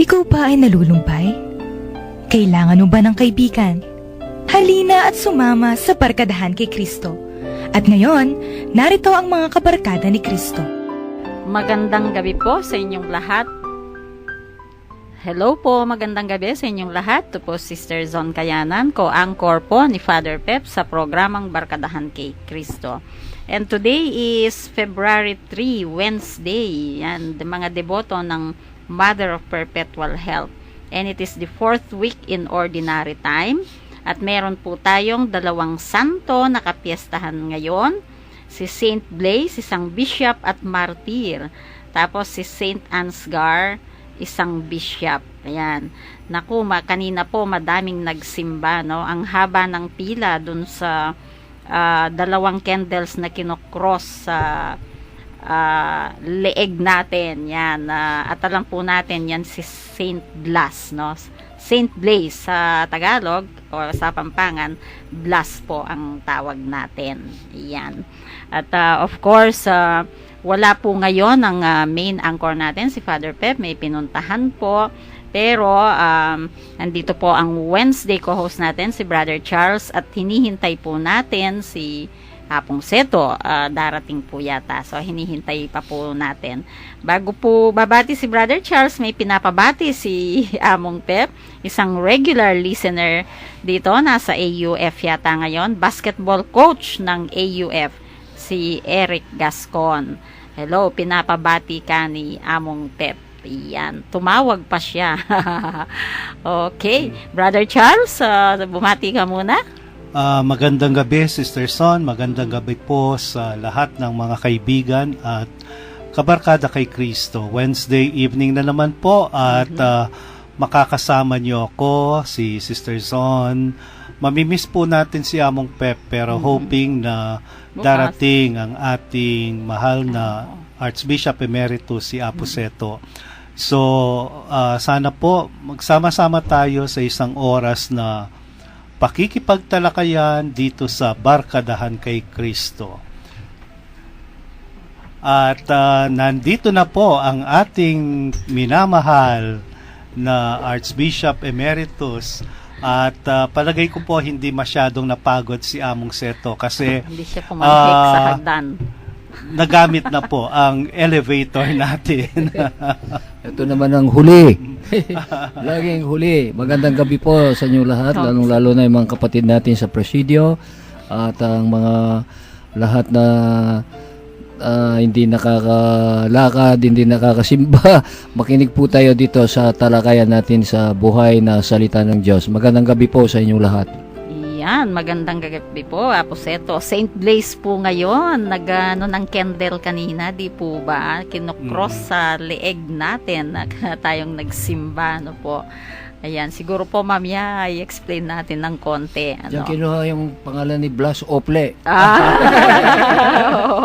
Ikaw ba ay nalulumpay? Kailangan mo ba ng kaibigan? Halina at sumama sa Barkadahan kay Kristo. At ngayon, narito ang mga kabarkada ni Kristo. Magandang gabi po sa inyong lahat. Hello po, magandang gabi sa inyong lahat. Ito po Sister Zon Kayanan, co-anchor po ni Father Pep sa programang Barkadahan kay Kristo. And today is February 3, Wednesday. Yan, mga deboto ng Mother of Perpetual Help. And it is the 4th week in Ordinary Time. At meron po tayong dalawang santo na kapiestahan ngayon. Si Saint Blaise, isang bishop at martir. Tapos si Saint Ansgar, isang bishop. Ayan. Naku, kanina po madaming nagsimba, no? Ang haba ng pila dun sa dalawang candles na kinokross sa leeg natin. Yan. At alam po natin, yan si Saint Blas, no? Saint Blaise sa Tagalog o sa Pampangan, Blas po ang tawag natin. Yan. At of course, wala po ngayon ang main anchor natin, si Father Pep. May pinuntahan po. Pero, nandito po ang Wednesday co-host natin, si Brother Charles. At hinihintay po natin si Apong Seto. Darating po yata. So, hinihintay pa po natin. Bago po babati si Brother Charles, may pinapabati si Among Pep. Isang regular listener dito. Nasa AUF yata ngayon. Basketball coach ng AUF. Si Eric Gascon. Hello, pinapabati ka ni Among Pep. Yan, tumawag pa siya. Okay, Brother Charles, bumati ka muna. Magandang gabi, Sister Son. Magandang gabi po sa lahat ng mga kaibigan at kabarkada kay Kristo. Wednesday evening na naman po at makakasama niyo ako, si Sister Son. Mamimiss po natin si Among Pep pero hoping na darating ang ating mahal na Archbishop Emeritus si Apo Seto. So, sana po magsama-sama tayo sa isang oras na pakikipagtalakayan dito sa Barkadahan kay Kristo. At nandito na po ang ating minamahal na Archbishop Emeritus. At palagay ko po hindi masyadong napagod si Among Seto kasi hindi siya pumalhik sa hagdan. Nagamit na po ang elevator natin. Ito naman ang huli. Laging huli. Magandang gabi po sa inyo lahat, lalong-lalo na yung mga kapatid natin sa presidio at ang mga lahat na hindi nakakalakad, hindi nakakasimba. Makinig po tayo dito sa talakayan natin sa buhay na salita ng Diyos. Magandang gabi po sa inyong lahat. Yan, magandang gabi po, Apo Seto. Saint Blaise po ngayon, nagano ng candle kanina, di po ba? Kinokross sa leeg natin, tayong nagsimba, no po. Ayan, siguro po mamaya i-explain natin ng konti. Ano? Diyan kinuha yung pangalan ni Blas Ople.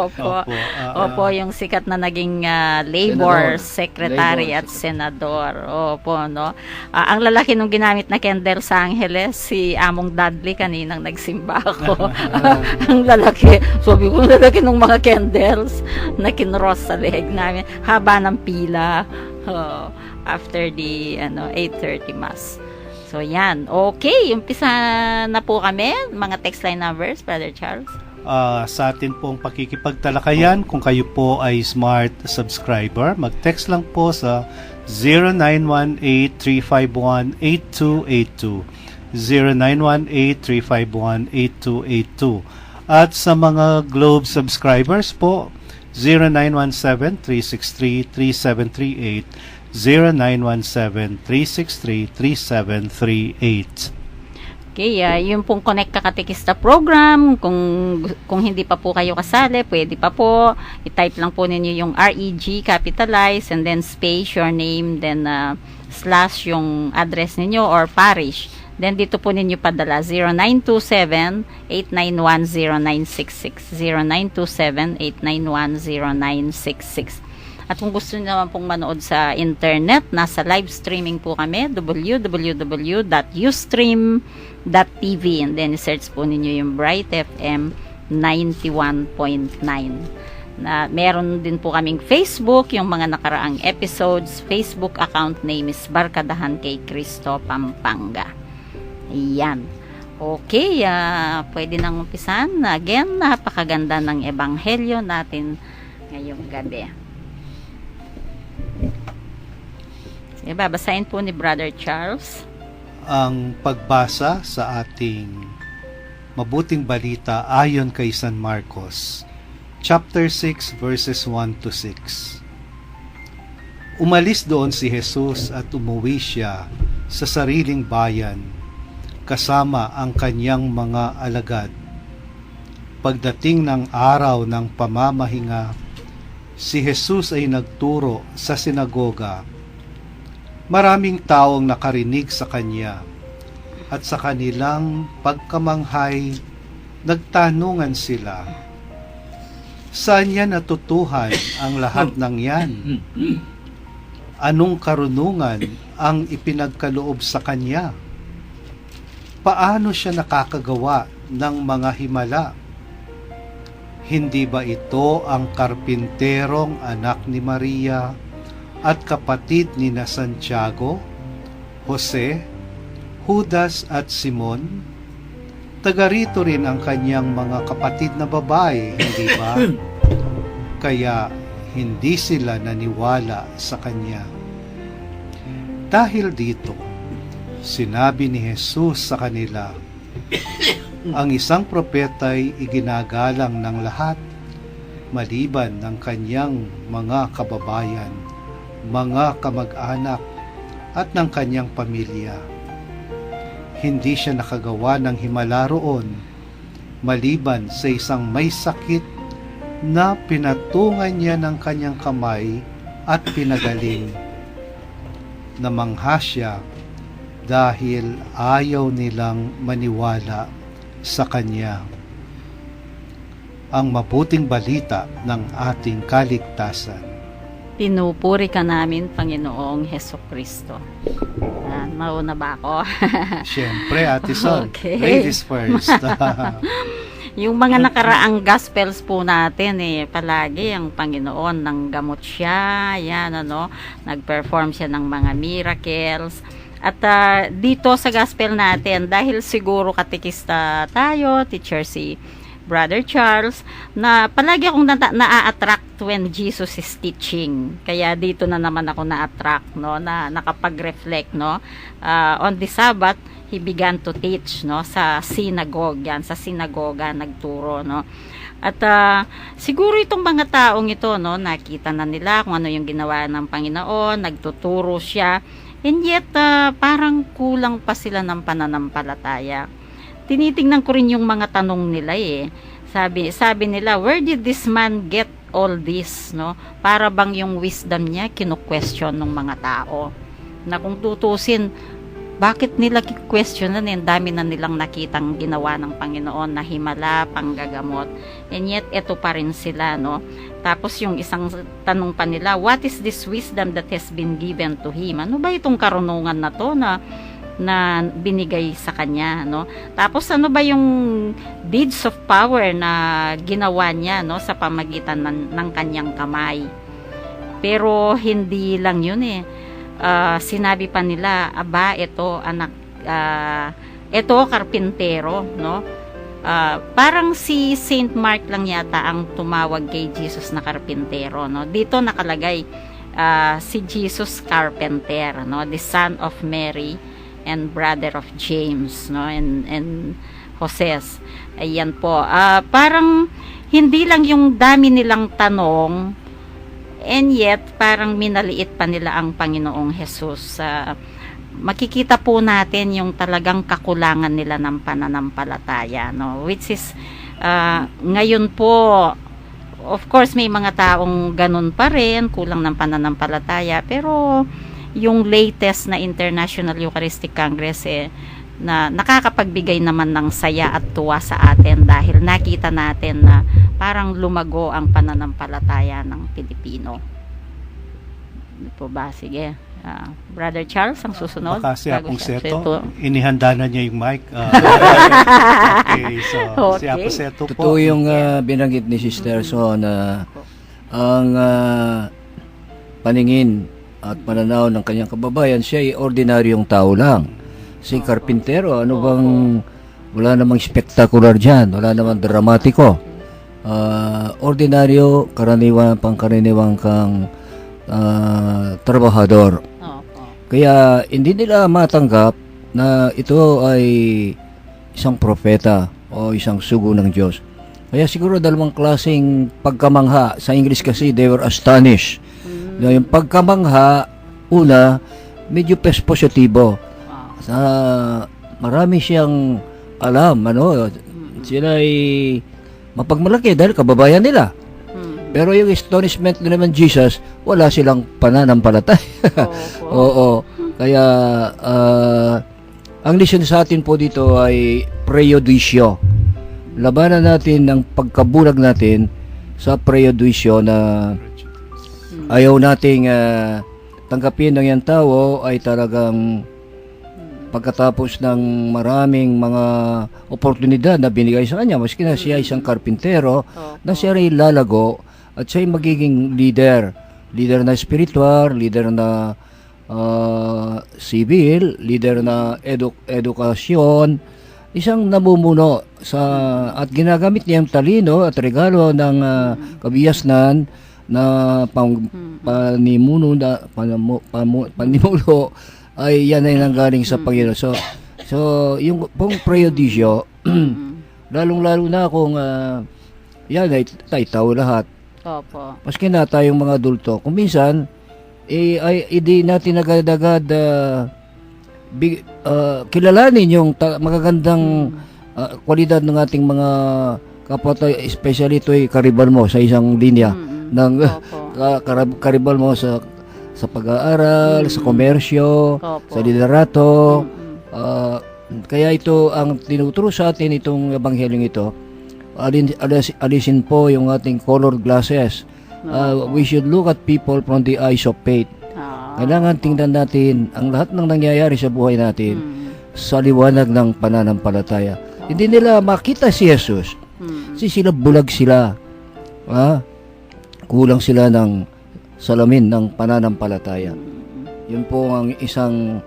Opo. Opo, yung sikat na naging labor secretary at senador. Opo, no? Ang lalaki nung ginamit na candle sa Angeles, si Among Dudley, kaninang nagsimba ako. Ang lalaki. Sabi ko, lalaki nung mga candles na kinross sa leg namin. Haba ng pila. After the 8:30 Mass. So, yan. Okay, umpisa na po kami. Mga text line numbers, Brother Charles. Sa atin pong pakikipagtalakayan, kung kayo po ay smart subscriber, mag-text lang po sa 0918-351-8282. 0918-351-8282. At sa mga Globe subscribers po, 0917-363-3738, 0917-363-3738. Okay, yun pong Connect Kakatekista program. Kung hindi pa po kayo kasali, pwede pa po. I-type lang po ninyo yung REG, capitalize, and then space, your name, then slash yung address ninyo or parish. Then dito po ninyo padala 0927-891-0966 0927-891-0966. At kung gusto niyo naman pong manood sa internet, nasa live streaming po kami, www.ustream.tv, and then search po ninyo yung Bright FM 91.9. Na meron din po kaming Facebook, yung mga nakaraang episodes. Facebook account name is Barkadahan kay Cristo Pampanga. Ayan. Okay, pwede nang umpisan. Again, napakaganda ng ebanghelyo natin ngayong gabi. Sige, babasahin po ni Brother Charles. Ang pagbasa sa ating mabuting balita ayon kay San Marcos, chapter 6 verses 1 to 6. Umalis doon si Jesus at umuwi siya sa sariling bayan kasama ang kanyang mga alagad. Pagdating ng araw ng pamamahinga, si Jesus ay nagturo sa sinagoga. Maraming taong nakarinig sa kanya at sa kanilang pagkamanghay, nagtanungan sila, saan niya natutuhan ang lahat ng yan? Anong karunungan ang ipinagkaloob sa kanya? Paano siya nakakagawa ng mga himala? Hindi ba ito ang karpinterong anak ni Maria at kapatid ni na Santiago, Jose, Judas at Simon? Taga rito rin ang kanyang mga kapatid na babae, hindi ba? Kaya hindi sila naniwala sa kanya. Dahil dito, sinabi ni Jesus sa kanila, ang isang propeta'y iginagalang ng lahat, maliban ng kanyang mga kababayan, mga kamag-anak, at ng kanyang pamilya. Hindi siya nakagawa ng himala roon, maliban sa isang may sakit na pinatungan niya ng kanyang kamay at pinagaling. Namangha siya dahil ayaw nilang maniwala sa kanya. Ang mabuting balita ng ating kaligtasan. Pinupuri ka namin, Panginoong Hesukristo. Mauna ba ako? Siyempre, Ate Son. Okay. Ladies first. Yung mga nakaraang gospels po natin, palagi ang Panginoon nang gamot siya, yan, nag-perform siya ng mga miracles. At dito sa gospel natin, dahil siguro katikista tayo, teacher si Brother Charles, na palagi akong na-attract when Jesus is teaching. Kaya dito na naman ako na-attract, na nakapag-reflect, on the Sabbath, he began to teach, sa synagogue, yan, sa sinagoga nagturo, At siguro itong mga taong ito, nakita na nila kung ano yung ginawa ng Panginoon, nagtuturo siya, and yet parang kulang pa sila ng pananampalataya. Tinitingnan ko rin yung mga tanong nila Sabi nila, where did this man get all this, Para bang yung wisdom niya kinu-question ng mga tao. Na kung tutusin, bakit nila questionan? Dami na nilang nakitang ginawa ng Panginoon na himala, panggagamot. And yet, eto pa rin sila, Tapos yung isang tanong pa nila, what is this wisdom that has been given to him? Ano ba itong karunungan na to na binigay sa kanya, Tapos ano ba yung deeds of power na ginawa niya, sa pamagitan ng kanyang kamay? Pero hindi lang yun sinabi pa nila, ito anak, ito karpintero, parang si Saint Mark lang yata ang tumawag kay Jesus na karpintero, Dito nakalagay si Jesus carpenter, the son of Mary and brother of James, and Joses. Ayan po. Parang hindi lang yung dami nilang tanong, and yet parang minaliit pa nila ang Panginoong Jesus. Makikita po natin yung talagang kakulangan nila ng pananampalataya, which is ngayon po, of course may mga taong ganun pa rin, kulang ng pananampalataya, pero yung latest na International Eucharistic Congress na nakakapagbigay naman ng saya at tuwa sa atin dahil nakita natin na parang lumago ang pananampalataya ng Pilipino. Ano po ba? Sige. Brother Charles, ang susunod. Baka si Bago Apong si Seto, inihanda na niya yung mic. Okay, so si Okay. Apong Seto po. Totoo yung binanggit ni Sister Son na ang paningin at pananaw ng kanyang kababayan, siya ay ordinaryong tao lang. Si karpintero, ano bang, wala namang spektakular dyan, wala namang dramatiko. Ordinaryo, pangkaraniwang kang trabahador. Opo. Kaya hindi nila matanggap na ito ay isang propeta o isang sugo ng Diyos. Kaya siguro dalawang klaseng pagkamangha. Sa English kasi, they were astonished. Na yung pagkamangha, una, medyo positibo. Sa marami siyang alam, sila ay mapagmalaki dahil kababayan nila. Pero yung astonishment na naman Jesus, wala silang pananampalataya. Oo. Kaya ang lesson sa atin po dito ay prejudisyo. Labanan natin ang pagkabulag natin sa prejudisyo na ayaw nating tanggapin ng yan tao ay talagang pagkatapos ng maraming mga oportunidad na binigay sa kanya, maski na siya isang karpintero, na siya rin lalago at siya ay magiging leader na spiritual, leader na civil, leader na edukasyon, isang namumuno at ginagamit niya ang talino at regalo ng kabiyasnan na panimuno ay yan ay nanggaling sa Panginoon. So yung pong prejudisyo, lalong-lalo na kung yan ay tao lahat. Opo. Maski na tayong mga adulto, kung minsan hindi natin agad-agad kilalanin yung magagandang kwalidad ng ating mga kapwa tayo, especially ito ay karibal mo sa isang linya ng karibal mo sa pag-aaral, sa komersyo, sa liderato. Kaya ito ang tinuturo sa atin itong ebanghelyong ito. Alisin po yung ating colored glasses. We should look at people from the eyes of faith. Kailangan tingnan natin ang lahat ng nangyayari sa buhay natin sa liwanag ng pananampalataya. Hindi nila makita si Jesus. Sila bulag sila. Kulang sila ng salamin ng pananampalataya. Yun po ang isang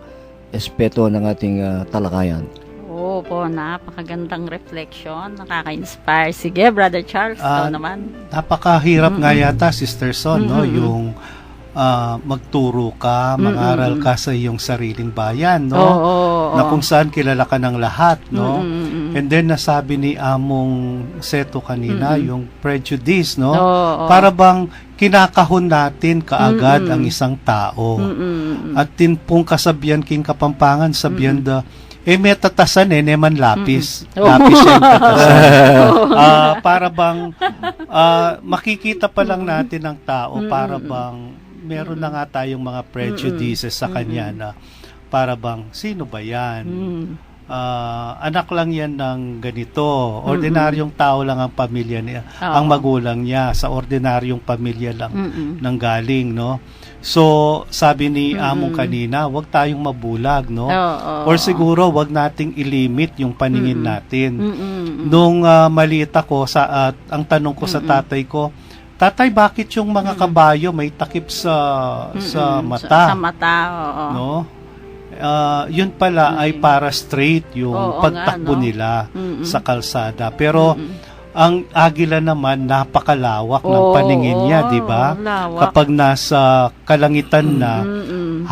espeto ng ating talakayan. Oo po, napakagandang reflection, nakaka-inspire. Sige, Brother Charles, ikaw naman. Napakahirap nga yata, Sister Son, no? Yung magturo ka, mag-aral ka sa iyong sariling bayan, no? Na kung saan kilala ka ng lahat, no? And then nasabi ni Among Seto kanina, yung prejudice, no? Para bang kinakahon natin kaagad ang isang tao. At tin pong kasabihan king Kapampangan, sabihan may tatasan neman lapis. Lapis yung tatasan. Para bang makikita pa lang natin ang tao, para bang meron na nga tayong mga prejudices sa kanya na para bang sino ba yan? Anak lang yan ng ganito. Ordinaryong tao lang ang pamilya niya, ang magulang niya, sa ordinaryong pamilya lang nang galing, no? So, sabi ni Among kanina, wag tayong mabulag, no? Or siguro, wag nating ilimit yung paningin natin. Nung maliit ako, ang tanong ko sa tatay ko, Tatay, bakit yung mga kabayo may takip sa mata? Sa mata, oo. No? Yun pala ay para straight yung pagtakbo nila sa kalsada. Pero ang agila naman napakalawak ng paningin niya, di ba? Kapag nasa kalangitan na,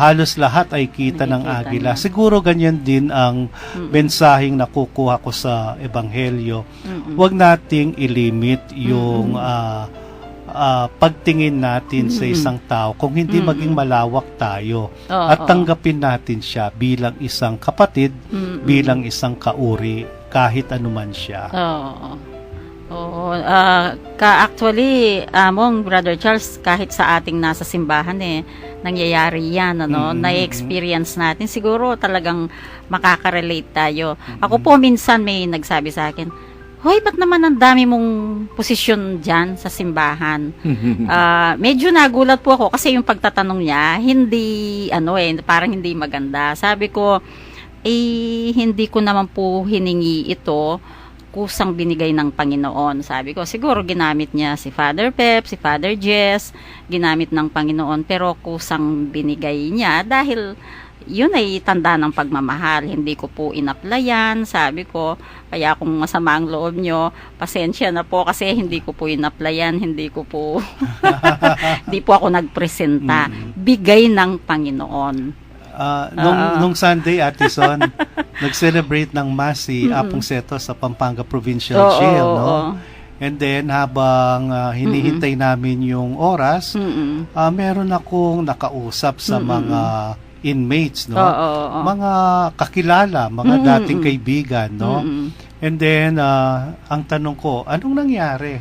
halos lahat ay kita ng agila. Siguro ganyan din ang mensaheng nakukuha ko sa Ebanghelyo. Huwag nating ilimit yung pagtingin natin sa isang tao kung hindi maging malawak tayo at tanggapin natin siya bilang isang kapatid, bilang isang kauri, kahit anuman siya. Actually, Among, Brother Charles, kahit sa ating nasa simbahan nangyayari yan, na-experience natin, siguro talagang makaka-relate tayo. Ako po minsan may nagsabi sa akin, hoy, ba't naman ang dami mong posisyon dyan sa simbahan? Medyo nagulat po ako kasi yung pagtatanong niya, parang hindi maganda. Sabi ko, hindi ko naman po hiningi ito, kusang binigay ng Panginoon. Sabi ko, siguro ginamit niya si Father Pep, si Father Jess, ginamit ng Panginoon, pero kusang binigay niya dahil yun ay tanda ng pagmamahal. Hindi ko po inaplayan, sabi ko. Kaya kung masama ang loob nyo, pasensya na po kasi hindi ko po inaplayan, hindi ko po hindi po ako nagpresenta. Bigay ng Panginoon. Nung Sunday, Ate Son, nag-celebrate ng Mass si Apong Seto sa Pampanga Provincial Jail, no? And then, habang hinihintay namin yung oras, meron akong nakausap sa mga inmates, no? Mga kakilala, mga dating kaibigan, no? And then, ang tanong ko, anong nangyari?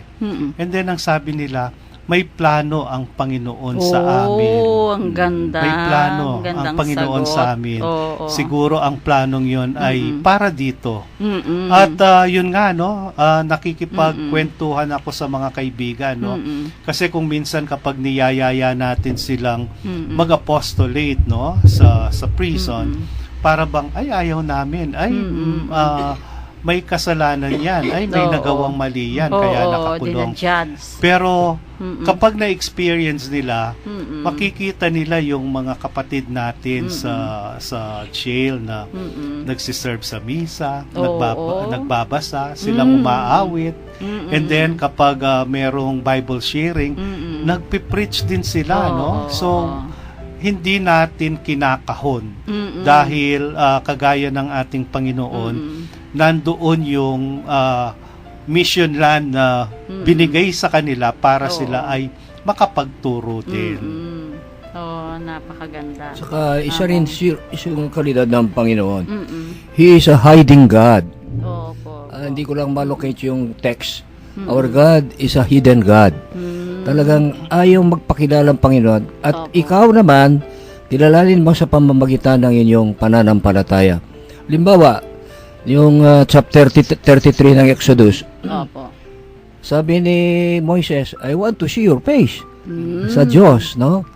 And then, ang sabi nila, may plano ang Panginoon sa amin. Ang ganda. May plano ang Panginoon sagot. sa amin. Siguro Siguro ang planong yun ay para dito. At yun nga, no, nakikipagkwentuhan ako sa mga kaibigan, no. Kasi kung minsan kapag niyayaya natin silang mag-apostolate, no, sa prison, para bang ay ayaw namin, ay may kasalanan yan, ay may nagawang mali yan, kaya nakakulong. Pero kapag na-experience nila, makikita nila yung mga kapatid natin sa jail na nagsiserve sa misa, nagbabasa, silang umaawit, and then kapag merong Bible sharing, nagpipreach din sila, no? So, hindi natin kinakahon dahil kagaya ng ating Panginoon, nandoon yung mission land na binigay sa kanila para sila ay makapagturo din. Napakaganda. Saka isa rin yung kalidad ng Panginoon. He is a hiding God. Hindi ko lang malocate yung text. Our God is a hidden God. Talagang ayaw magpakilala ng Panginoon. At ikaw naman, kilalalin mo sa pamamagitan ng inyong pananampalataya. Limbawa, yung chapter 33 ng Exodus, sabi ni Moises, I want to see your face sa Diyos, no?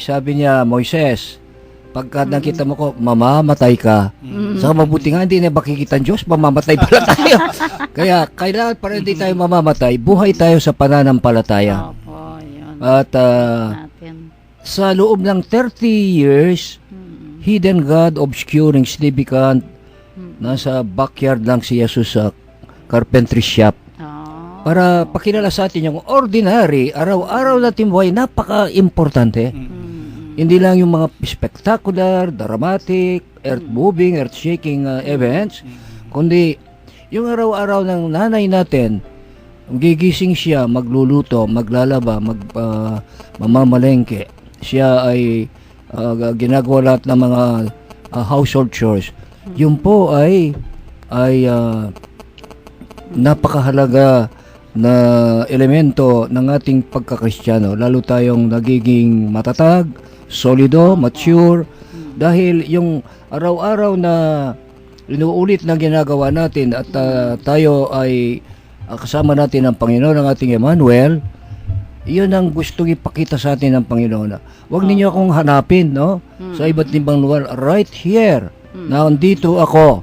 Sabi niya, Moises, pagka nakita mo ko, mamamatay ka. Saka mabuti nga, hindi na makikita ang Diyos, mamamatay pala tayo. Kaya, kailangan para hindi tayo mamamatay, buhay tayo sa pananampalataya. At sa loob ng 30 years, hidden God, obscuring, significant, nasa backyard lang si Jesus sa carpentry shop. Para pakilala sa atin yung ordinary, araw-araw natin buhay, napaka-importante. Hindi lang yung mga spectacular, dramatic, earth-moving, earth-shaking events, kundi yung araw-araw ng nanay natin, gigising siya, magluluto, maglalaba, mamamalengke. Siya ay ginagawa lahat ng mga household chores. Yun po ay napakahalaga na elemento ng ating pagkakristyano. Lalo tayong nagiging matatag, solido, mature, dahil yung araw-araw na inuulit na ginagawa natin at tayo ay kasama natin ang Panginoon, ang ating Emmanuel, yun ang gustong ipakita sa atin ng Panginoon. Huwag ninyo akong hanapin, no? Sa iba't ibang lugar, right here. Nandito ako,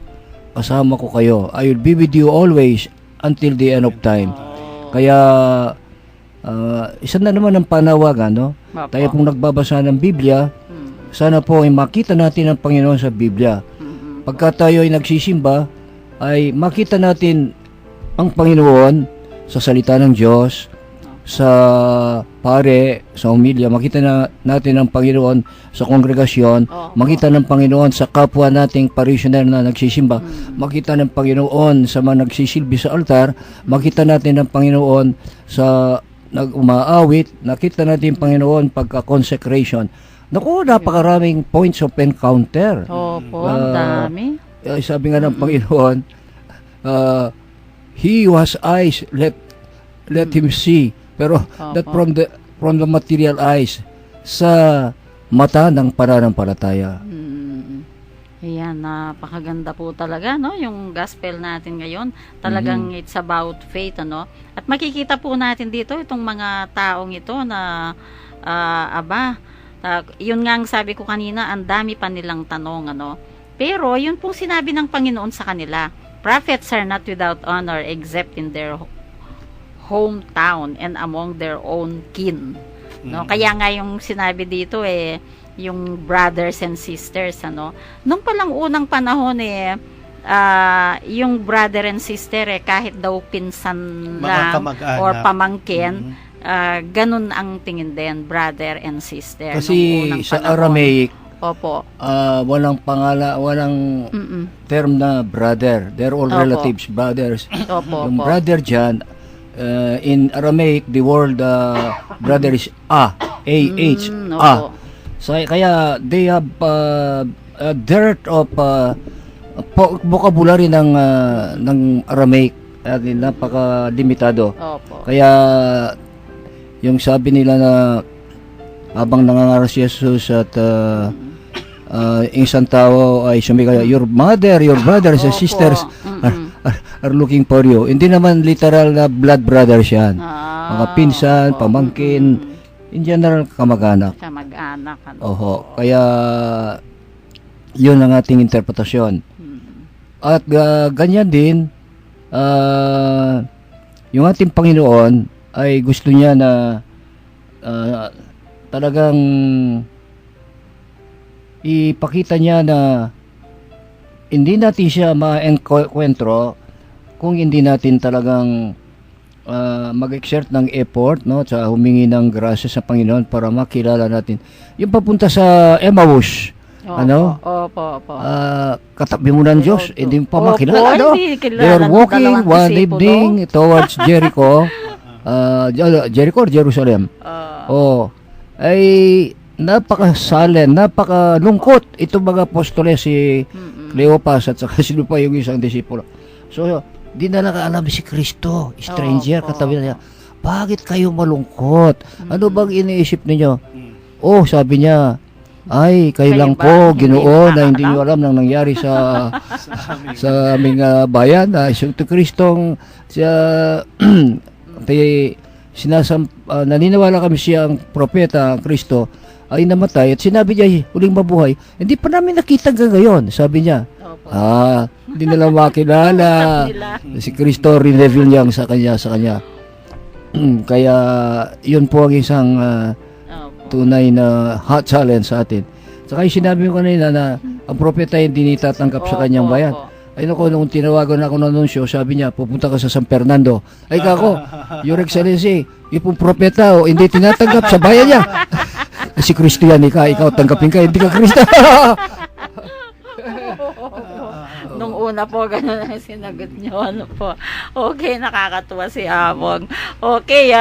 kasama ko kayo. I will be with you always until the end of time. Kaya, isa na naman ang panawagan, no? Tayo pong nagbabasa ng Biblia, sana po ay makita natin ang Panginoon sa Biblia. Pagka tayo ay nagsisimba, ay makita natin ang Panginoon sa salita ng Diyos, sa pare, sa humilya, makita natin ang Panginoon sa kongregasyon, makita ng Panginoon sa kapwa nating parishioner na nagsisimba, makita ng Panginoon sa mga nagsisilbi sa altar, makita natin ang Panginoon sa umaawit, nakita natin ang Panginoon pagka-consecration. Naku, napakaraming points of encounter. Ang dami. Sabi nga ng Panginoon, he who has eyes, let him see. Pero that from the material eyes, sa mata ng pananampalataya. Ayan, napakaganda po talaga, no? Yung gospel natin ngayon, talagang it's about faith, ano? At makikita po natin dito itong mga taong ito na, yun nga ang sabi ko kanina, ang dami pa nilang tanong, ano? Pero, yun pong sinabi ng Panginoon sa kanila, prophets are not without honor except in their hometown and among their own kin. No? Kaya nga yung sinabi dito yung brothers and sisters, ano. Nung palang unang panahon yung brother and sister kahit daw pinsan Mga lang kamag-anak. or pamangkin, ganun ang tingin din, brother and sister. Kasi nung unang sa panahon. Aramaic, Opo. walang term na brother. They're all Opo. relatives, brothers. Opo, Yung opo. brother dyan, in Aramaic, the word brother is A-H, Opo. So, kaya they have a dearth of vocabulary ng Aramaic. Napaka-limitado. Opo. Kaya yung sabi nila na habang nangangaral si Jesus at isang tao ay sumikaya, your mother, your brothers and Opo. sisters are looking for you. Hindi naman literal na blood brothers yan. Mga pinsan, Opo. pamangkin, in general, kamag-anak. Kamag-anak. Ano? Oho. Kaya, yun ang ating interpretasyon. At ganyan din, yung ating Panginoon ay gusto niya na talagang ipakita niya na hindi natin siya ma-enkwentro kung hindi natin talagang mag-exert ng effort, no, sa humingi ng grasya sa Panginoon para makilala natin. Yung papunta sa Emmaus, ano? Opo. Katabi mo ng Diyos, hindi mo pa Opo, makilala, no? hindi kilala They are ng walking dalawang one disipulo. evening towards Jericho, Jericho or Jerusalem. Ay napaka-silent, napaka-lungkot itong mga apostoles, si Cleopas at saka sino pa yung isang disipulo. So, di na nakaalam si Kristo, stranger, Opo. katabi niya. Bakit kayo malungkot? Ano bang iniisip ninyo? Oh, sabi niya, ay, kayo lang ba? po, Hindi Ginoo, na hindi nakakaalam? niyo alam nang nangyari sa aming bayan. Si Kristong naniniwala kami siya ang propeta, ang Kristo, ay namatay at sinabi niya huling mabuhay. Hindi pa namin nakita ngayon, sabi niya. Opo. Hindi nila makilala. Si Kristo rin-reveal niya sa kanya. Kaya yun po ang isang Opo. tunay na hot challenge sa atin. Saka yung sinabi ko kanina na ang propeta hindi nitatanggap sa kanyang Opo, bayan. opo. Ay nako, nung tinawagan ako ng anunsyo, sabi niya, pupunta ka sa San Fernando. Ay kako, Your Excellency, yung pong propeta, hindi tinatanggap sa bayan niya. Si Kristo yan, ikaw tanggapin ka, hindi ka Kristo. Nung una po, ganun ang sinagot nyo. Ano po. Okay, nakakatuwa si Amog. Okay,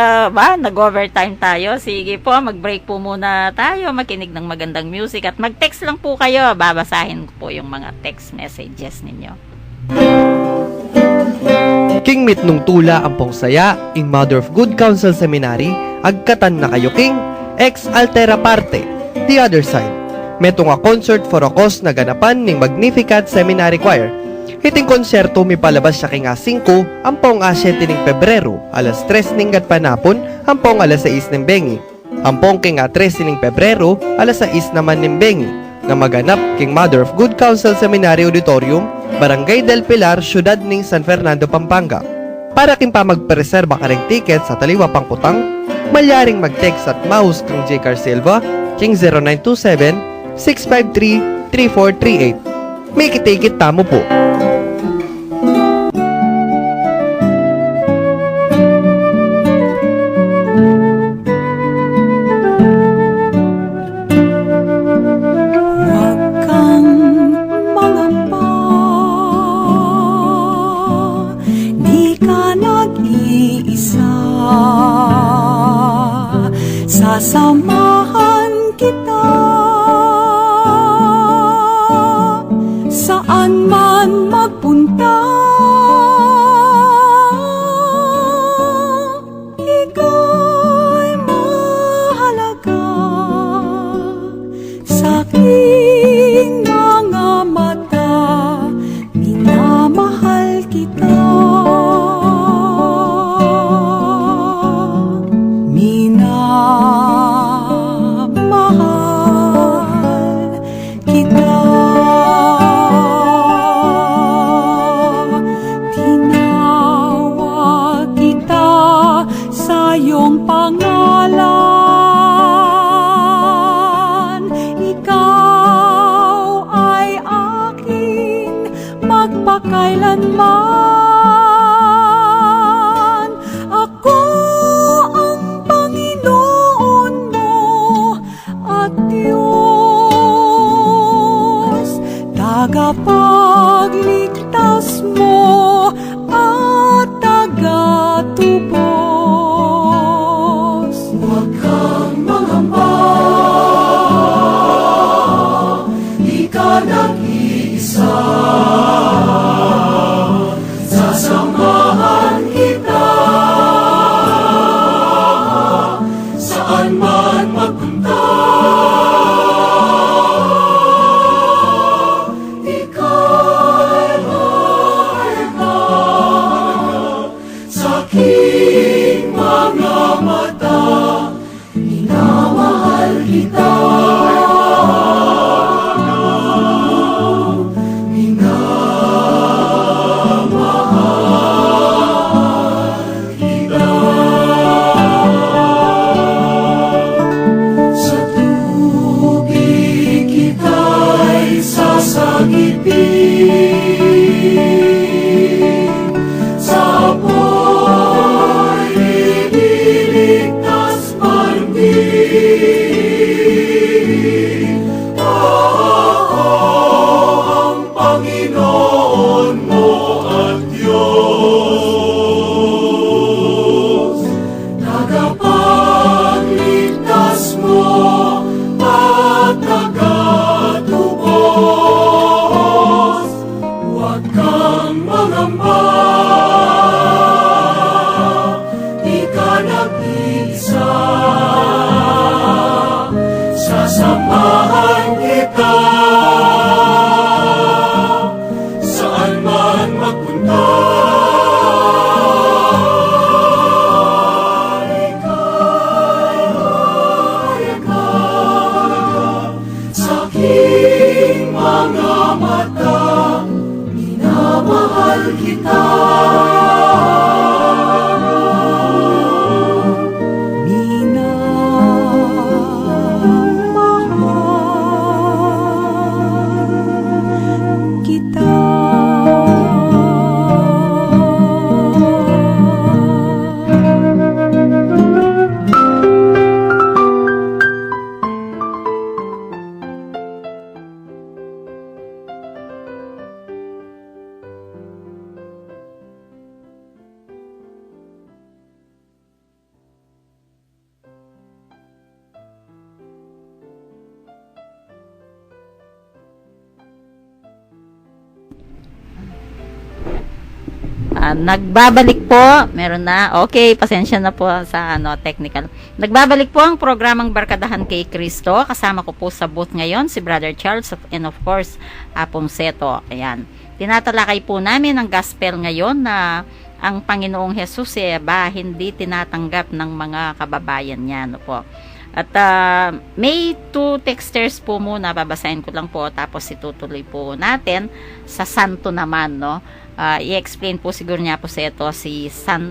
nag-overtime tayo. Sige po, mag-break po muna tayo. Makinig ng magandang music at mag-text lang po kayo. Babasahin ko po yung mga text messages ninyo. King mit nung tula ang pong saya, ing Mother of Good Counsel Seminary, agkatan na kayo king, ex altera parte, the other side. Metong a concert for a cause na ganapan ning Magnificat Seminary Choir. Hiting konserto mi palabas siya king 5, ampong 7 ning Pebrero, alas 3 ning gatpanapon, ampong alas 6 ning Bengi. Ampong king 3 ning Pebrero, alas 6 naman ning Bengi, na maganap king Mother of Good Counsel Seminary Auditorium, Barangay del Pilar, Syudad ning San Fernando, Pampanga. Para king pa magpreserba ka ring ticket sa taliwa pang putang, malyaring mag-text at mouse kang J. Car Silva, king 0927-653-3438. May kitikit tamo po. Huwag kang mangamba, di ka nag-iisa. Sasamahan kita saan man magpunta. Ika'y mahalaga sa aking mga mata. kailanman. Ako ang Panginoon mo at Diyos, tagapagligtas mo at tagatubos. Huwag kang mangamba, di ka nag-iisa. Sasamahan kita saan man magpunta. Ika'y mahalaga sa aking mga mata. Minamahal kita. Sa tubig kita'y sasagipin, sa apoy ililigtas man din. Ako ang Panginoon mo at Diyos, tagapagligtas mo at tagatubos. Huwag kang mangamba, di ka nag-iisa. Sasamahan kita saan man magpunta. Ika'y mahalaga sa aking mga mata. Minamahal kita. Minamahal kita. Nagbabalik po, meron na, okay, pasensya na po sa technical. Nagbabalik po ang programang Barkadahan kay Kristo. Kasama ko po sa booth ngayon si Brother Charles and of course, Apong Seto. Ayan. Tinatalakay po namin ang gospel ngayon na ang Panginoong Jesus hindi tinatanggap ng mga kababayan niya. Po. At may 2 texters po muna, babasahin ko lang po, tapos itutuloy po natin sa santo naman, no? I-explain po siguro niya po sa ito si San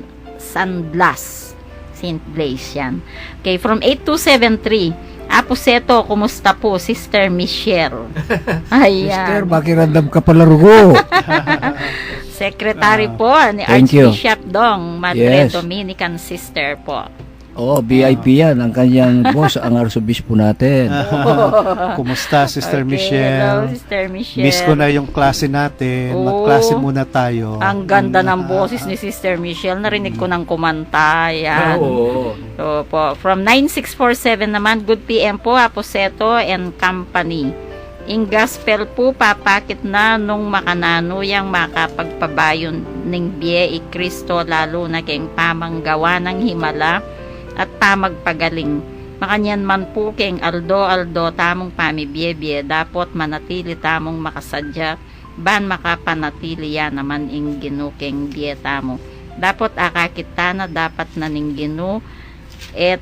Blas, Saint Blaise yan. Okay, from 8273, Apo Seto, kumusta po, Sister Michelle? Sister, Ayan. makirandam ka pala rugo. Secretary po ni Thank you. Archbishop Dong, Madre Yes. Dominican Sister po. Oo, VIP yan. Ang kanyang boss, ang arsobispo natin. Kumusta, Sister Okay, Michelle? hello, Sister Michelle. Miss ko na yung klase natin. Oo. Magklase muna tayo. Ang ganda ng boses ni Sister Michelle. Narinig ko ng kumanta. Yan. Oo. So, po, from 9647 naman, good PM po, Apo Seto and Company. In gospel po, papakit na nung makanano yang makapagpabayon ning biye i Kristo, lalo na keng pamanggawa ng himala at pamagpagaling. Makanyan man po keng aldo tamong pamibye-bye, dapot manatili tamong makasadya, ban makapanatili yan naman ing ginu keng biye tamo. Dapot akakita na dapat na ning ginu,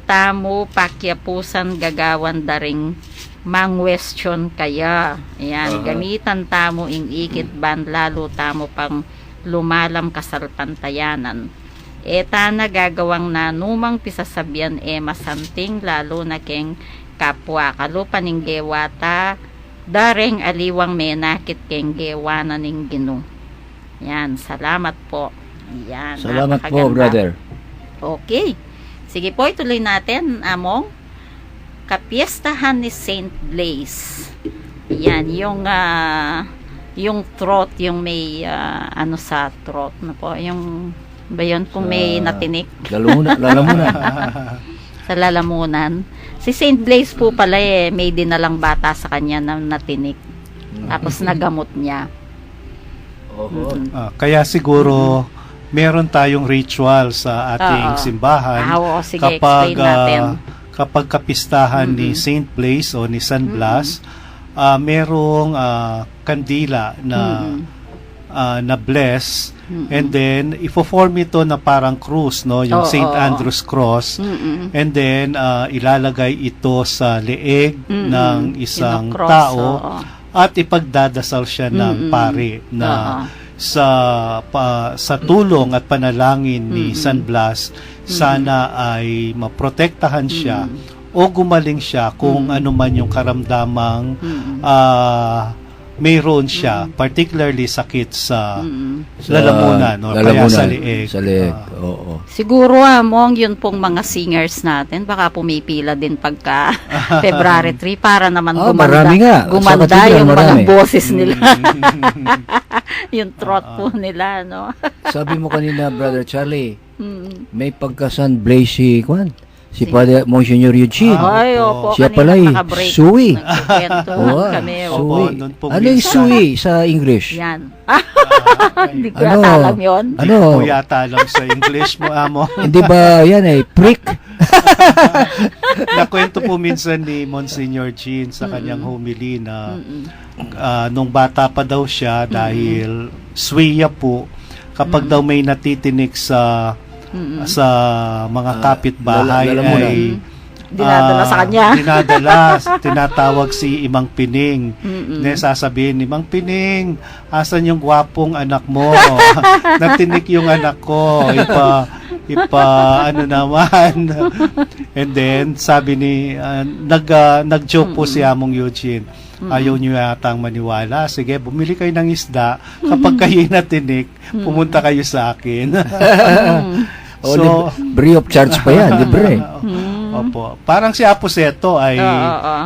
tamo pakyapusan gagawan daring mangwestiyon kaya. Ayan, gamitan tamo ing ikit ban, lalo tamo pang lumalam kasalpantayanan. Eta na gagawang nanumang pisasabyan masanting, lalo na keng kapwa kalupan ning gewata, dareng aliwang menakit keng gewana ning ginu. Yan, salamat po. Yan, Salamat po, napakaganda. brother. Okay. Sige po, ituloy natin, Among. Kapiestahan ni Saint Blaise. Yan, yung throat, yung may ano sa throat na po, yung ba yun, kung may natinik Lalamunan. sa lalamunan. Si Saint Blaise po pala may dinalang bata sa kanya na natinik. Tapos nagamot niya. Kaya siguro meron tayong ritual sa ating Oo. simbahan Oo, sige, kapag explain natin. kapag kapistahan ni Saint Blaise o ni San Blas, merong kandila na na bless, and then ifo-form ito na parang cross, no, yung Oo, Saint oo. Andrew's cross, and then ilalagay ito sa leeg ng isang Yung cross, tao, oo. at ipagdadasal siya ng pare na Oo. sa tulong at panalangin ni San Blas, sana ay maprotektahan siya o gumaling siya kung ano man yung karamdamang mayroon siya, particularly sakit sa lalamunan o kaya sa leeg. Sa leeg, oo. Siguro, Among, yun pong mga singers natin, baka pumipila din pagka February 3 para naman Marami nga. gumanda Sa Cathedral, yung mga marami. boses nila. Yung throat po nila, no? Sabi mo kanina, Brother Charlie, Mm. may pagka-San Blaise si Juan. Si Father Monsignor Eugene. Ay, opo. Siya kanina pala nakabreak. suwi. Nagkukwentuhan Oo, kami. Opo, suwi. doon po Ano yung minsan. suwi sa English? Yan. Hindi ko Ano? yata alam yun. Ano? O yata alam sa English mo, Amo. Hindi ba yan prick? Nakwento po minsan ni Monsignor Jean sa kanyang homily na nung bata pa daw siya, dahil swiya po, kapag daw may natitinik sa mga kapitbahay lalamunan. ay Dinadala sa kanya. dinadala, tinatawag si Imang Pining. Sasabihin ni Imang Pining, asan yung gwapong anak mo? Natinik yung anak ko. Ano naman. And then sabi ni nag-joke po si Among Eugene. Ayaw niyo yatang maniwala. Sige, bumili kayo ng isda. Kapag kayo natinik, pumunta kayo sa akin. Free of charge pa yan, libre. Opo. Parang si Aposeto ay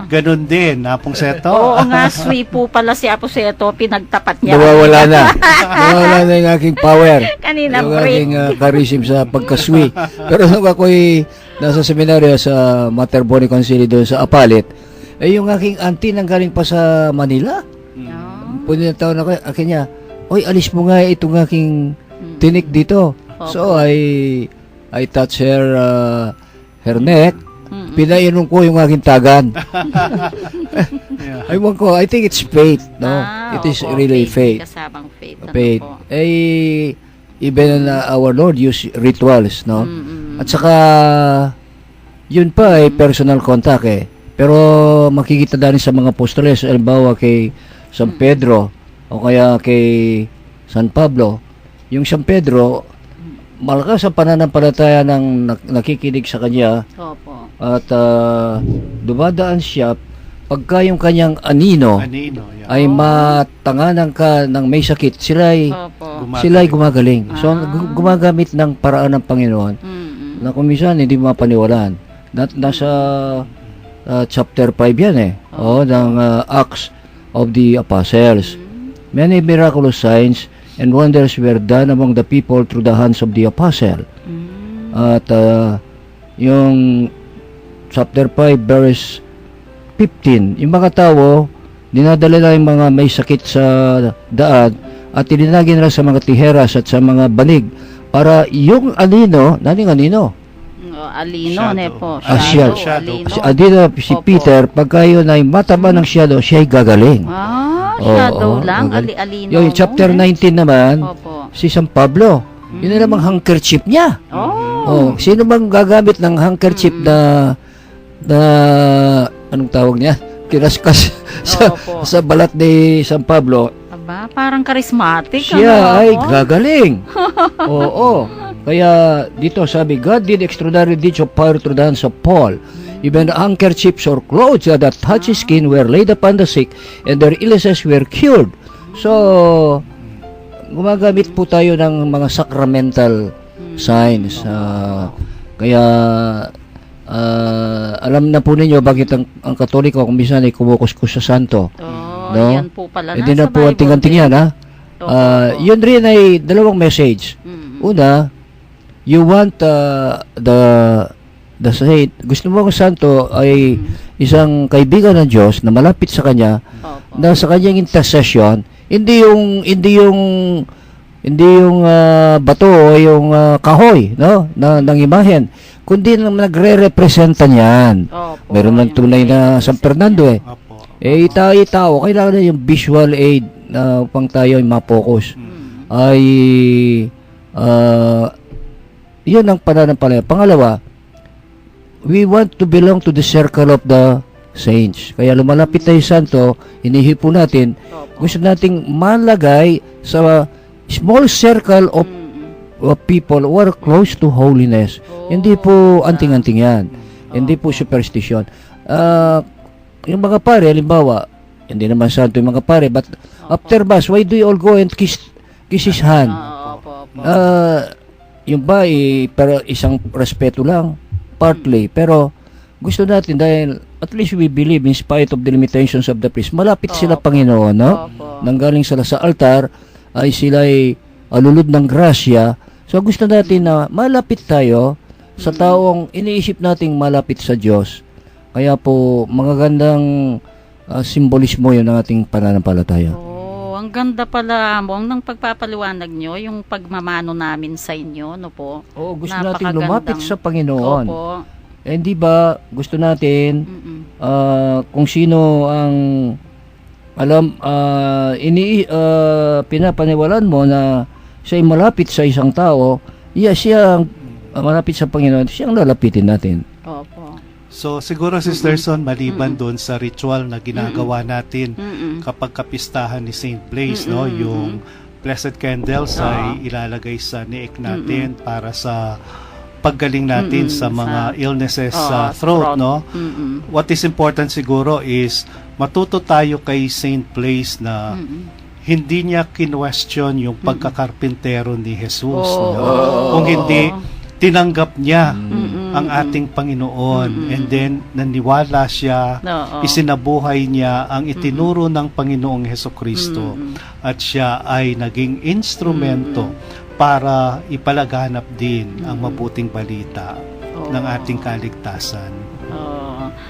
ganun din. Aposeto. Oo nga, sweet po pala si Aposeto. Pinagtapat niya. Nawawala na. Nawawala na yung aking power. Kanina, Yung break. aking charism sa pagkaswi. Pero nung ako'y nasa seminaryo sa Mater Boni Concili doon sa Apalit, yung aking auntie nang galing pa sa Manila. Punitaw na ko, akin niya, oy, alis mo nga itong aking tinik dito. So, I touch her neck. Pinainom ko yung aking tagan. Aywan ko, I think it's faith, no? It is opo, really faith. Kasabang faith. Ano Faith. po. Even our Lord use rituals, no? At saka, yun pa personal contact Pero makikita din sa mga apostoles, halimbawa kay San Pedro o kaya kay San Pablo. Yung San Pedro, malakas ang pananampalataya ng nakikinig sa kanya Opo. at dumadaan siya pagka yung kanyang anino Anino, yeah. ay matanganan ka ng may sakit, sila'y Opo. gumagaling. So, gumagamit ng paraan ng Panginoon na kung minsan hindi mapaniwalaan. Nasa chapter 5 yan ng Acts of the Apostles. Many miraculous signs and wonders were done among the people through the hands of the apostle. At yung chapter 5 verse 15, yung mga tao dinadala na yung mga may sakit sa daan at ilinagay nila sa mga tiheras at sa mga banig para yung anino, naning anino? Alino, Shadow. ne po. Shadow. Adino si Opo. Peter, pagka yun ay mataba ng shadow, siya'y gagaling. Shadow lang. gagaling. Alino. Yung chapter 19 naman, Opo. si San Pablo, yun na namang handkerchief niya. Sino bang gagamit ng handkerchief na anong tawag niya? Kinaskas Opo. sa balat ni San Pablo, Aba, parang charismatic. siya ay ano? gagaling. Oo. Kaya dito sabi, God did extraordinary deeds of power through the hands of Paul. Even the handkerchiefs or clothes that touched his skin were laid upon the sick, and their illnesses were cured. So, gumagamit po tayo ng mga sacramental signs. Kaya alam na po ninyo bakit ang Katoliko kung minsan ay kumukuskus sa santo. No? Yan po pala. Hindi nasa na po Bible anting-anting din. yan, ha? Opo. Yun rin ay dalawang message. Una, you want the saint, gusto mo ang santo ay isang kaibigan ng Diyos na malapit sa kanya, Opo. na sa kanyang intercession, hindi yung bato o yung kahoy, no, ng imahen, kundi nagre-representa niyan. Opo. Meron ng tunay na San Fernando eh. Opo. Tao, kailangan na yung visual aid na upang tayo ay ma-focus. Ay, yun ang pananampalataya. Pangalawa, we want to belong to the circle of the saints. Kaya lumalapit tayo santo, inihipo natin, gusto nating malagay sa small circle of people who are close to holiness. Hindi po anting-anting yan. Hindi po superstition. Yung mga pare, halimbawa, hindi naman santo yung mga pare, but after mass, why do you all go and kiss his hand? Opo. Yung ba, pero isang respeto lang, partly, pero gusto natin dahil at least we believe in spite of the limitations of the priest, malapit sila Panginoon, no? Nanggaling sila sa altar, ay sila ay alulod ng grasya. So gusto natin na malapit tayo sa taong iniisip nating malapit sa Diyos. Kaya po, magagandang simbolismo yun ng ating pananampalataya. Ang ganda pala mo ng pagpapaliwanag nyo, yung pagmamano namin sa inyo, no po? Oo, gusto natin Napakagandang- lumapit sa Panginoon. Opo. Eh, di ba, gusto natin kung sino ang pinapaniwalaan mo na siya ay malapit sa isang tao, siya ang malapit sa Panginoon, siya ang lalapitin natin. Opo. So siguro Sister Son, maliban doon sa ritual na ginagawa natin kapag kapistahan ni Saint Blaise, no, yung blessed candles ay ilalagay sa neek natin para sa paggaling natin sa mga illnesses sa throat, no? What is important siguro is matuto tayo kay Saint Blaise na hindi niya kinwestiyon yung pagkakarpintero ni Jesus, no? Kung hindi tinanggap niya ang ating Panginoon, and then naniwala siya, isinabuhay niya ang itinuro ng Panginoong Hesukristo, at siya ay naging instrumento para ipalaganap din ang mabuting balita ng ating kaligtasan.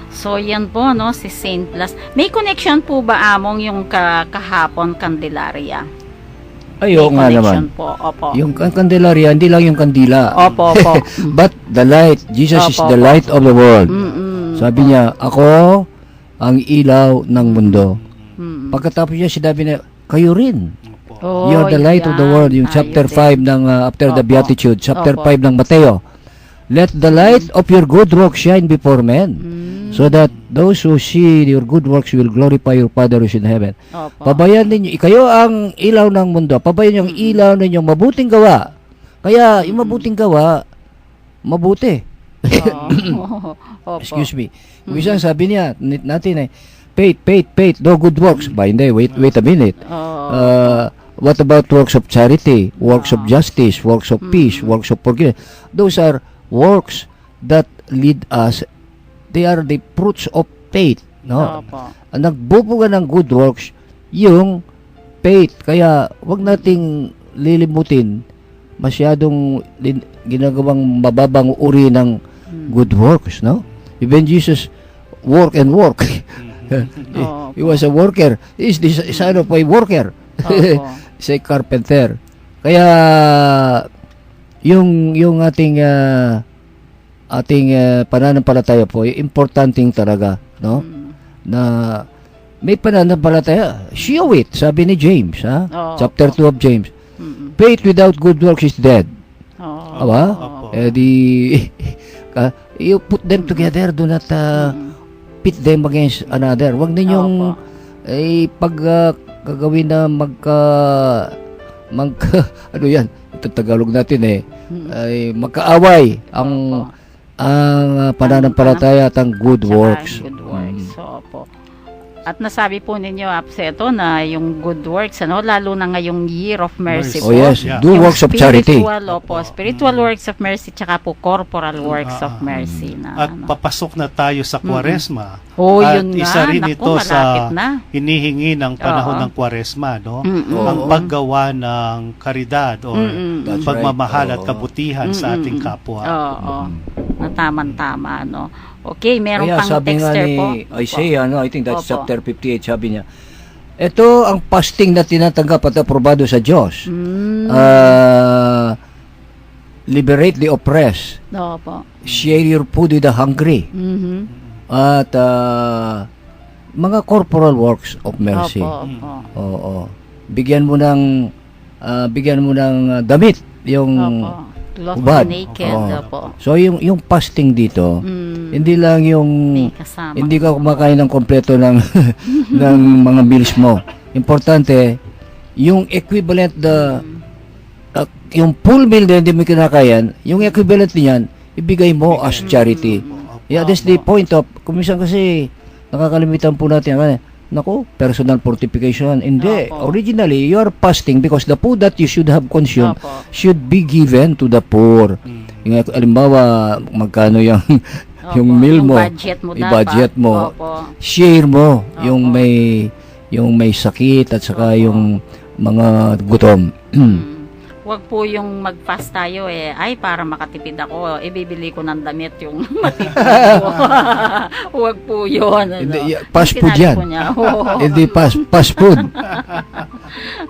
So yan po, no, si Saint Blas. May connection po ba among yung kahapon Candelaria? Ayo nga Connection naman. po. Opo. Yung Candelaria, hindi lang yung kandila. Opo. But the light. Jesus is the light of the world. Sabi niya, ako ang ilaw ng mundo. Pagkatapos niya, sinabi niya, kayo rin. You are the light of the world. Yung chapter 5 ng after the Beatitude, chapter 5 ng Mateo. Let the light of your good works shine before men, so that those who see your good works will glorify your Father who is in heaven. Pabayan ninyo, kayo ang ilaw ng mundo. Pabayan yung ilaw ninyong mabuting gawa. Kaya yung mabuting gawa, mabuti. Excuse me. Yung isang sabi niya, natin faith, no good works. Ba, hindi, wait a minute. What about works of charity, works of justice, works of peace, works of forgiveness? Those are works that lead us. They are the fruits of faith, no? Ang nagbubuga ng good works, yung faith. Kaya wag nating lilimutin masyadong ginagawang mababang uri ng good works, no? Even Jesus work and work. He was a worker. He is the son of a worker. He's a carpenter. Kaya yung ating pananampalataya po, importanteng talaga, no? Na may pananampalataya, show it, sabi ni James, ha? Chapter 2 of James. Faith without good works is dead. Aba? You put them together, do not pit them against another. Huwag ninyong gagawin na ano yan, ito Tagalog natin ay magkaaway ang pananampalataya at ang good works. Good works. Opo. At nasabi po ninyo, Apseto, na yung good works, lalo na ngayong Year of Mercy Mercy. po. Oh yes, Yeah. do Yung works of charity. Spiritual works of mercy, tsaka po corporal works of mercy. At papasok na tayo sa Kwaresma. Oh, At yun nga. isa rin Naku, ito malapit sa na. hinihingi ng panahon Oo. ng Kwaresma, no? Mm-mm. Ang paggawa ng karidad o Mm-mm. pagmamahal right. at kabutihan sa ating Mm-mm. kapwa. Oo. Na tama, no? Okay, meron Kaya pang sabi nga texter ni po. Isaiah, I think that's Opo. chapter 58, sabi niya, ito ang fasting na tinatanggap at aprobado sa Diyos. Liberate the oppressed, Opo. share your food with the hungry, Mhm. at mga corporal works of mercy. Opo. Oo. Bigyan mo ng damit yung Opo. Clothe hubad. the naked. Oo. Opo. So yung fasting dito, hindi lang yung May kasama. hindi ka kumakain ng kompleto ng ng mga meals mo. Importante yung equivalent yung full meal na hindi mo kinakain, yung equivalent niyan ibigay mo as charity. Yeah, that's the point of kuminsan kasi nakakalimutan po natin nako, personal fortification. Hindi. Opo. Originally, you are fasting because the food that you should have consumed Opo. should be given to the poor. Yung halimbawa, magkano yung yung Opo. meal Yung mo, budget mo i-budget dapat. mo, Opo. share mo Opo. yung may sakit at saka Opo. yung mga gutom. Huwag po yung mag-fast tayo ay para makatipid ako, ibibili ko ng damit yung matipid ko. Huwag po yun. Hindi, fast food Sinabi yan. po niya. Oo. Hindi fast food.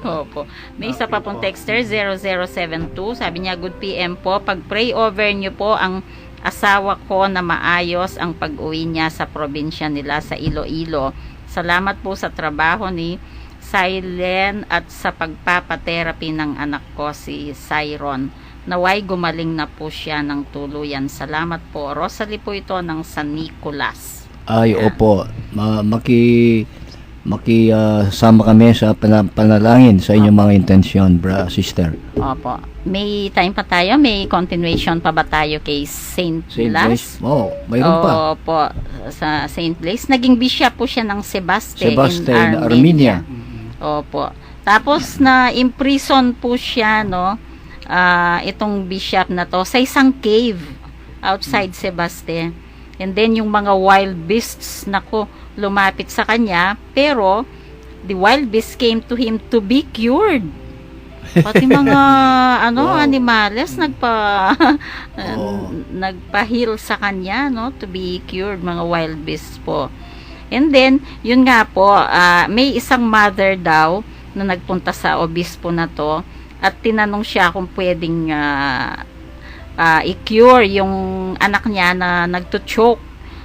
Opo. May isa pa pong texter, 0072. Sabi niya, good PM po. Pag-pray over niyo po ang asawa ko na maayos ang pag-uwi niya sa probinsya nila sa Iloilo. Salamat po sa trabaho ni Silen at sa pagpapatherapy ng anak ko si Siron. Naway gumaling na po siya ng tuluyan. Salamat po. Rosalie po ito ng San Nicolas. Ay, opo. Sama kami sa panalangin sa inyong mga intensyon, sister. Opo. May time pa tayo? May continuation pa ba tayo kay Saint Saint Blas? Blaise? Oh, mayroon pa. Opo. Sa Saint Blaise. Naging bishop po siya ng Sebaste Sebastian, in Armenia. Opo. Tapos na imprison po siya, no? Itong bishop na to sa isang cave outside Sebaste. And then yung mga wild beasts nako lumapit sa kanya, pero the wild beasts came to him to be cured. Pati mga animales nagpa-heal sa kanya, no, to be cured, mga wild beasts po. And then, yun nga po, may isang mother daw na nagpunta sa obispo na to at tinanong siya kung pwedeng i-cure yung anak niya na nagto-choke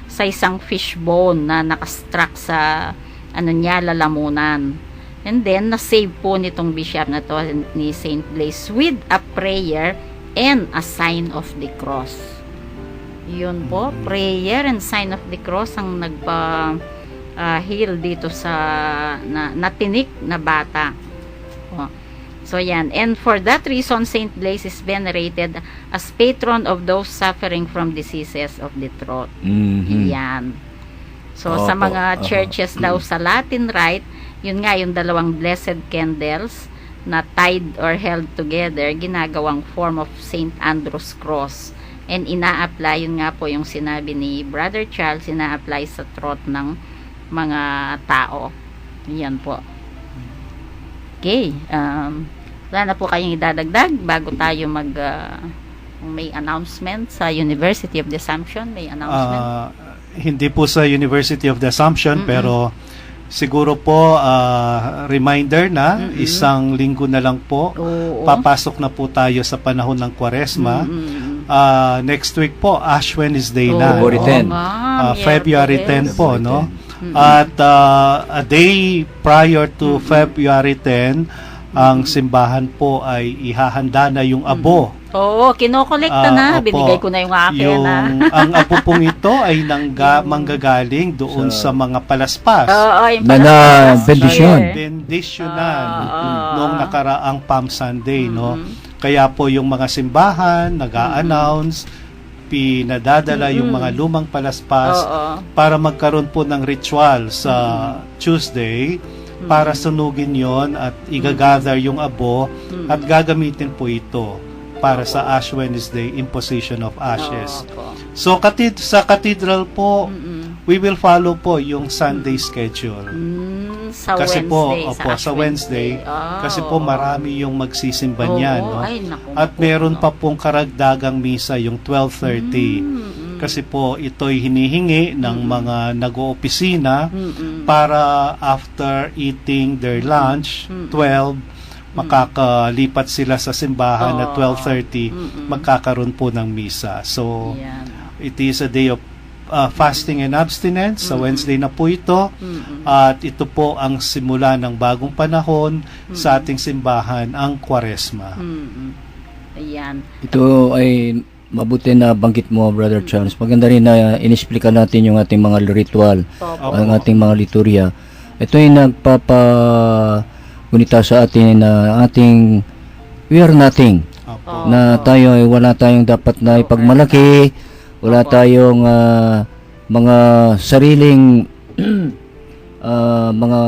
sa isang fishbone na nakastruck sa lalamunan. And then, na-save po nitong bishop na to ni Saint Blaise with a prayer and a sign of the cross. Yun po, prayer and sign of the cross ang heal dito sa natinik na bata. So yan, and for that reason Saint Blaise is venerated as patron of those suffering from diseases of the throat. Yan. So sa Opo, mga churches daw sa Latin Rite, yun nga yung dalawang blessed candles na tied or held together, ginagawang form of Saint Andrew's cross, and ina-apply, yun nga po yung sinabi ni Brother Charles, ina-apply sa throat ng mga tao. Yan po. Okay. Wala na po kayong idadagdag bago tayo may announcement sa University of the Assumption. May announcement. Hindi po sa University of the Assumption, pero siguro po reminder na isang linggo na lang po. Oo. Papasok na po tayo sa panahon ng Kwaresma. Next week po, Ash Wednesday na. February 10. February 10 po, no? At a day prior to February 10, ang simbahan po ay ihahanda na yung abo. Oo, kinokolekta na. Opo. Binigay ko na yung akin. Ang abo pong ito ay manggagaling doon sa mga palaspas. Oo, yung Na bendisyon. Bendisyonan noong nakaraang Palm Sunday, no? Kaya po yung mga simbahan nag-a-announce, ipinadadala yung mga lumang palaspas Oo. para magkaroon po ng ritual sa Tuesday para sunugin yon at igagather yung abo at gagamitin po ito para sa Ash Wednesday, imposition of ashes. Opo. So sa cathedral po, Mm-mm. we will follow po yung Sunday schedule. Sa Kasi Wednesday, po, Ash sa Wednesday, Ah, kasi po oo. marami yung magsisimba Oo, niyan, no? ay, naku, At naku, meron no. pa pong karagdagang misa yung 12:30. Kasi po ito'y hinihingi ng mga nag-oopisina para after eating their lunch, 12, makakalipat sila sa simbahan at 12:30, magkakaroon po ng misa. So, Yan. it is a day of fasting and abstinence. Sa Wednesday na po ito. At ito po ang simula ng bagong panahon sa ating simbahan, ang Kwaresma. Ayan. Ito ay mabuti na banggit mo, Brother Charles. Maganda rin na inisplika natin yung ating mga ritual, Opo. ang ating mga liturya. Ito ay nagpapagunita sa atin na we are nothing. Opo. Na tayo ay wala tayong dapat na ipagmalaki, wala tayong mga sariling mga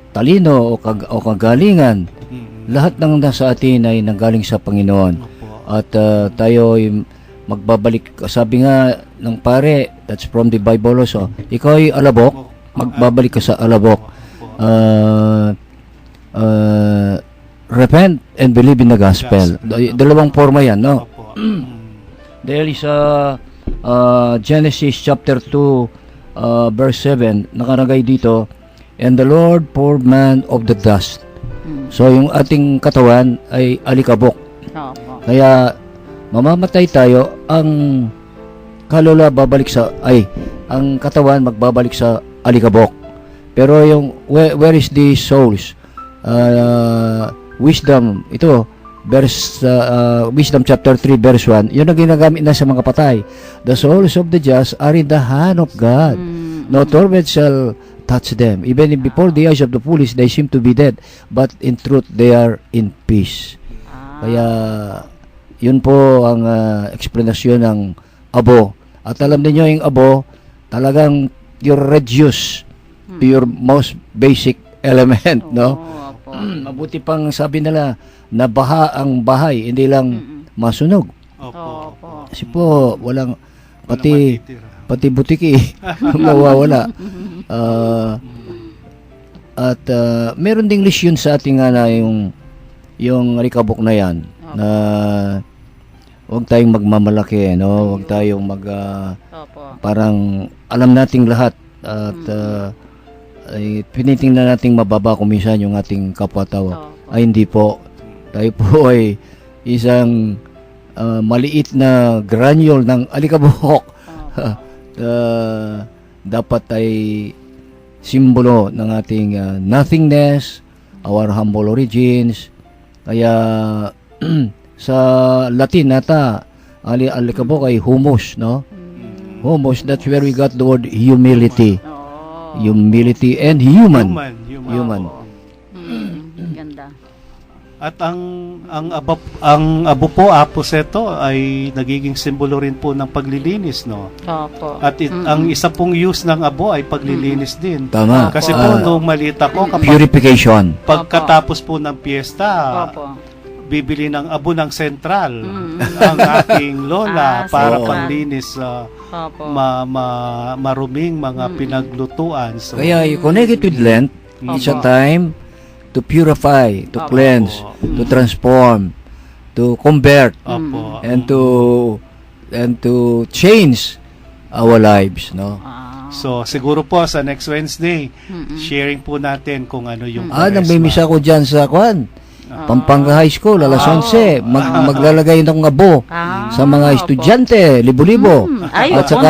talino o kagalingan. Lahat ng nasa atin ay nanggaling sa Panginoon. Opo. At tayo ay magbabalik, sabi nga ng pare, that's from the Bible also, ikaw ay alabok, magbabalik ka sa alabok. Repent and believe in the gospel. Dalawang forma yan, no? Opo. Dahil sa Genesis chapter 2 verse 7, nakalagay dito, and the Lord formed man of the dust. So yung ating katawan ay alikabok. Opo. Kaya mamamatay tayo, ang kaluluwa babalik ang katawan magbabalik sa alikabok. Pero yung where is the souls? Wisdom, ito Wisdom chapter 3 verse 1, yun ang ginagamit na sa mga patay. The souls of the just are in the hand of God. No torment shall touch them. Even if before the eyes of the foolish they seem to be dead, but in truth they are in peace. Kaya yun po ang eksplanasyon ng abo. At alam niyo yung abo, talagang your reduce to your most basic element, no? Opo. Mabuti pang sabi nila, nabaha ang bahay, hindi lang masunog. Opo. Opo. Kasi po, walang, pati matitira. butiki, mawawala. Meron ding lesyon sa ating na yung alikabok na yan, na huwag tayong magmamalaki, no? Huwag tayong Opo. parang alam nating lahat at ay pinitingnan nating mababa kung minsan yung ating kapwa-tao. Opo. Ay hindi po. Tayo po ay isang maliit na granule ng alikabok. Dapat ay simbolo ng ating nothingness, our humble origins. Kaya sa Latin nata, alikabok ay humus, no? Humus, that's where we got the word humility. Humility and human. Human. Ganda. At ang abo po, aposeto, ay nagiging simbolo rin po ng paglilinis, no? Opo. At ang isa pong use ng abo ay paglilinis din. Tama. Kasi po nung maliit ako, Purification. pagkatapos po ng piyesta, Opo. bibili ng abo ng sentral ang aking lola para sentral. panglinis sa Opo. maruming mga pinaglutuan. So, Kaya you connect it with Lent, it's a time to purify, to cleanse, to transform, to convert, opo. and to change our lives, no? So, siguro po sa next Wednesday, sharing po natin kung ano yung Nagmimisa ko dyan sa Pampanga High School, alas 11, maglalagay ng abo sa mga estudyante, libo-libo. Ay, At opo,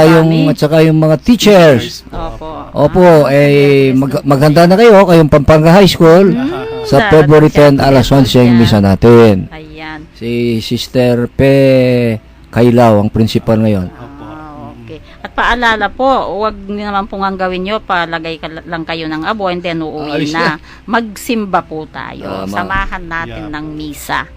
saka yung mga teachers. Opo. Opo, maghanda na kayong Pampanga High School sa February 10, alas 11 ang misa natin. Ayan. Si Sister Pe Kailaw, ang principal ngayon. Okay. At paalala po, huwag naman pong ang gawin nyo, palagay lang kayo ng abo and then uuwi Alis na. Magsimba po tayo. Tama. Samahan natin Yeah. ng misa.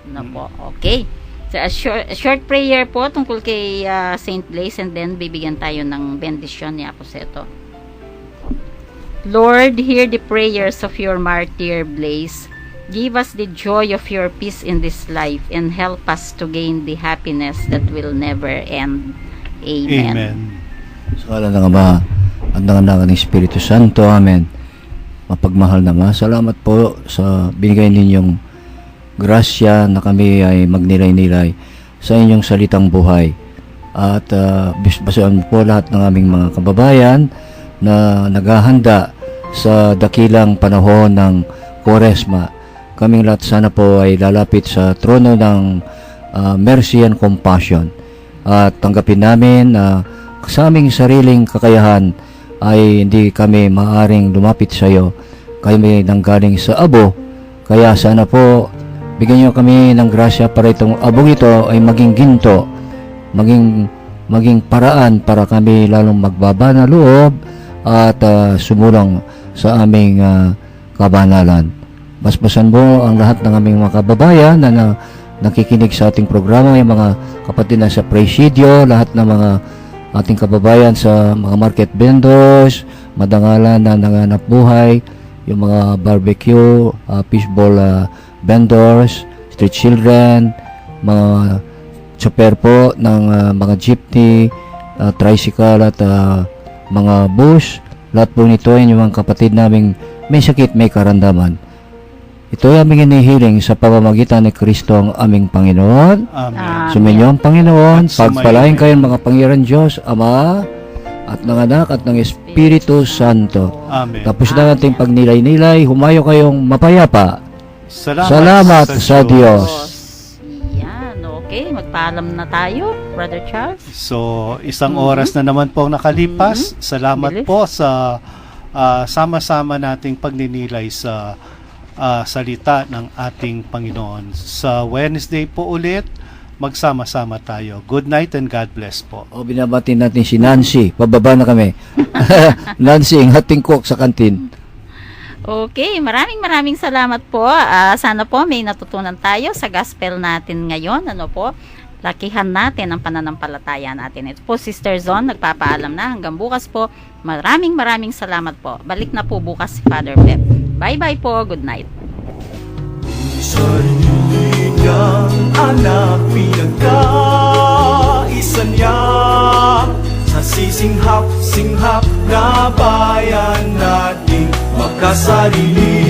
Ano po, okay. So, a short prayer po tungkol kay Saint Blaise, and then bibigyan tayo ng bendisyon ni Aposeto. Lord, hear the prayers of your martyr Blaise. Give us the joy of your peace in this life and help us to gain the happiness that will never end. Amen. Amen. Sa ngalan ng Ama at ng Anak at ng Espiritu Santo. Amen. Mapagmahal na Ama, salamat po sa binigay ninyong grasya na kami ay magnilay-nilay sa inyong salitang buhay. At basbasan po lahat ng aming mga kababayan na naghahanda sa dakilang panahon ng Kwaresma. Kaming lahat sana po ay lalapit sa trono ng mercy and compassion. At tanggapin namin na sa aming sariling kakayahan ay hindi kami maaring lumapit sa iyo. Kami nanggaling sa abo. Kaya sana po bigyan niyo kami ng grasya para itong abong ito ay maging ginto, maging paraan para kami lalong magbaba na loob at sumulong sa aming kabanalan. Basbasan mo ang lahat ng aming mga kababayan na nakikinig sa ating programa, yung mga kapatid na sa Presidio, lahat ng mga ating kababayan sa mga market vendors, madangalan na nanganap buhay, yung mga barbecue, fishball vendors, street children, mga chopper po ng mga jeepney, tricycle at mga bus. Lahat po nito ay yung mga kapatid naming may sakit, may karamdaman. Ito ay aming inihiling sa pamamagitan ni Kristo ang aming Panginoon. Amen. Sumainyo ang Panginoon, At sumainyo. pagpalain kayo ng mga pangyarihan Diyos, Ama, at ng Anak at ng Espiritu Santo. Amen. Tapos na nating pagnilay-nilay, humayo kayong mapayapa. Salamat sa Diyos. Yan, okay. Magpaalam na tayo, Brother Charles. So, isang oras na naman po ang nakalipas. Salamat Bilis. po sa sama-sama nating pagninilay sa salita ng ating Panginoon. Sa Wednesday po ulit, magsama-sama tayo. Good night and God bless po. O binabati natin si Nancy. Pababa na kami. Nancy, ang hating cook sa kantin. Okay, maraming salamat po. Sana po may natutunan tayo sa gospel natin ngayon. Ano po? Lakihan natin ang pananampalataya natin. Ito po, Sister Zon, nagpapaalam na. Hanggang bukas po. Maraming salamat po. Balik na po bukas si Father Pep. Bye-bye po. Good night. Sarili niyang anak pinagkaisa niya sa sisinghap-singhap na bayan nating magkasarili.